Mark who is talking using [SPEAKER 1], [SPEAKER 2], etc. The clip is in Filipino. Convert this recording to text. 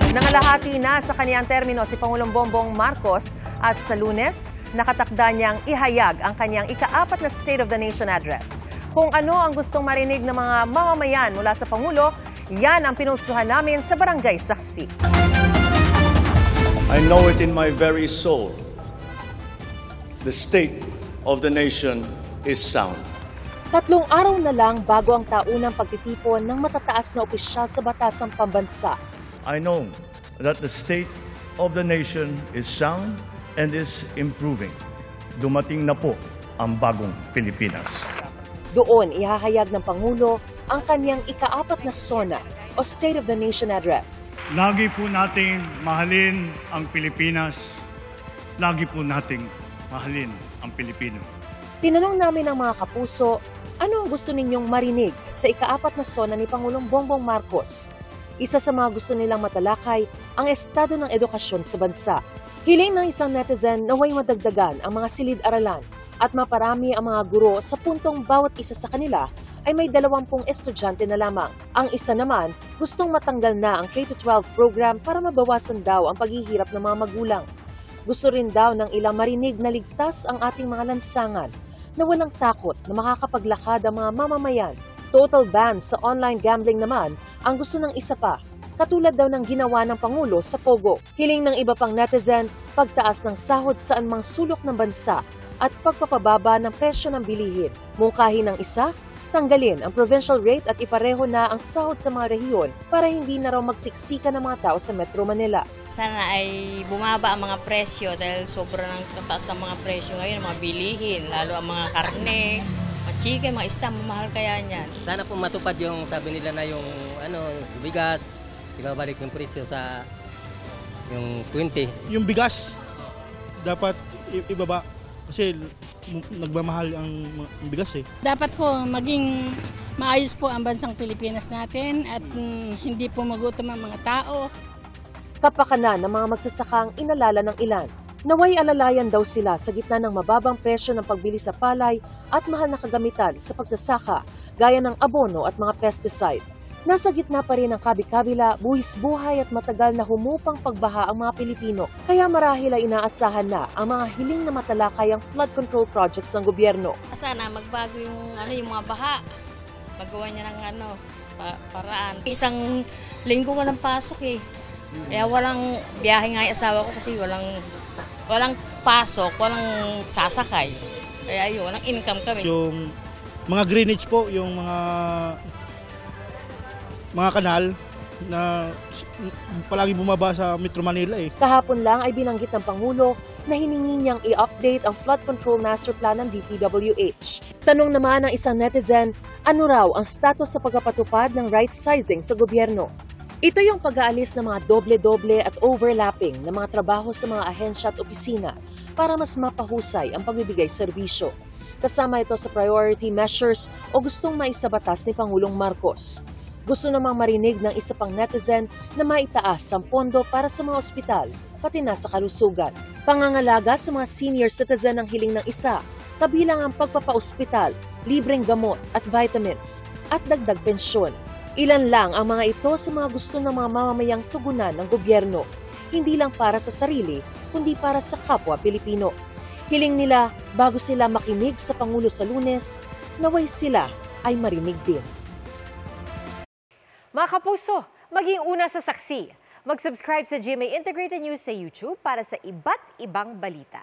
[SPEAKER 1] Nangalahati na sa kaniyang termino si Pangulong Bongbong Marcos at sa Lunes, nakatakda niyang ihayag ang kaniyang ika-4 na State of the Nation Address. Kung ano ang gustong marinig ng mga mamamayan mula sa Pangulo, yan ang pinusuhan namin sa Barangay Saksi.
[SPEAKER 2] I know it in my very soul. The state of the nation is sound.
[SPEAKER 1] 3 araw na lang bago ang taunang pagtitipon ng matataas na opisyal sa batasang pambansa.
[SPEAKER 2] I know that the state of the nation is sound and is improving. Dumating na po ang bagong Pilipinas.
[SPEAKER 1] Doon ihahayag ng Pangulo ang kaniyang ika-4 na SONA o State of the Nation Address.
[SPEAKER 3] Lagi po nating mahalin ang Pilipinas. Lagi po nating mahalin ang Pilipino.
[SPEAKER 1] Tinanong namin ang mga kapuso, ano ang gusto ninyong marinig sa ika-4 na SONA ni Pangulong Bongbong Marcos? Isa sa mga gusto nilang matalakay ang estado ng edukasyon sa bansa. Hiling ng isang netizen na naway madagdagan ang mga silid-aralan at maparami ang mga guro sa puntong bawat isa sa kanila ay may 20 estudyante na lamang. Ang isa naman, gustong matanggal na ang K-12 program para mabawasan daw ang paghihirap ng mga magulang. Gusto rin daw ng ilang marinig na ligtas ang ating mga lansangan na walang takot na makakapaglakad ang mga mamamayan. Total ban sa online gambling naman ang gusto ng isa pa, katulad daw ng ginawa ng Pangulo sa Pogo. Hiling ng iba pang netizen, pagtaas ng sahod sa anumang sulok ng bansa at pagpapababa ng presyo ng bilihin. Mungkahi ng isa, tanggalin ang provincial rate at ipareho na ang sahod sa mga rehiyon para hindi na raw magsiksika ng mga tao sa Metro Manila.
[SPEAKER 4] Sana ay bumaba ang mga presyo dahil sobrang tataas ang mga presyo ngayon, mga bilihin, lalo ang mga karne, mga chicken, mga isda, mahal kaya niyan.
[SPEAKER 5] Sana po matupad yung sabi nila na yung bigas, ibabalik yung presyo sa yung 20.
[SPEAKER 6] Yung bigas dapat ibaba kasi nagmamahal ang bigas eh.
[SPEAKER 7] Dapat po maging maayos po ang bansang Pilipinas natin at hindi po magutom ang mga tao.
[SPEAKER 1] Kapakanan ng mga magsasakang inalala ng ilan. Naway alalayan daw sila sa gitna ng mababang presyo ng pagbili sa palay at mahal na kagamitan sa pagsasaka gaya ng abono at mga pesticide. Nasa gitna pa rin ang kabi-kabila, buwis buhay at matagal na humupang pagbaha ang mga Pilipino. Kaya marahil ay inaasahan na ang mga hiling na matalakay ang flood control projects ng gobyerno.
[SPEAKER 4] Sana magbago yung mga baha. Magawa niya ng paraan. Isang linggo walang pasok eh. Kaya walang biyahe nga yung asawa ko kasi walang pasok, walang sasakay. Kaya yun, walang income kami.
[SPEAKER 6] Yung mga drainage po, yung mga kanal na palagi bumaba sa Metro Manila eh.
[SPEAKER 1] Kahapon lang ay binanggit ng Pangulo na hiningi niyang i-update ang flood control master plan ng DPWH. Tanong naman ng isang netizen, ano raw ang status sa pagpapatupad ng right sizing sa gobyerno? Ito yung pag-aalis ng mga doble-doble at overlapping ng mga trabaho sa mga ahensya at opisina para mas mapahusay ang pagbibigay serbisyo. Kasama ito sa priority measures o gustong maisabatas ni Pangulong Marcos. Gusto namang marinig ng isa pang netizen na maitaas ang pondo para sa mga ospital, pati na sa kalusugan. Pangangalaga sa mga senior citizen ang hiling ng isa, kabilang ang pagpapaospital, libreng gamot at vitamins, at dagdag pensyon. Ilan lang ang mga ito sa mga gusto ng mga mamamayang tugunan ng gobyerno, hindi lang para sa sarili, kundi para sa kapwa Pilipino. Hiling nila bago sila makinig sa Pangulo sa Lunes, naway sila ay marinig din.
[SPEAKER 8] Mga kapuso, maging una sa Saksi. Mag-subscribe sa GMA Integrated News sa YouTube para sa iba't ibang balita.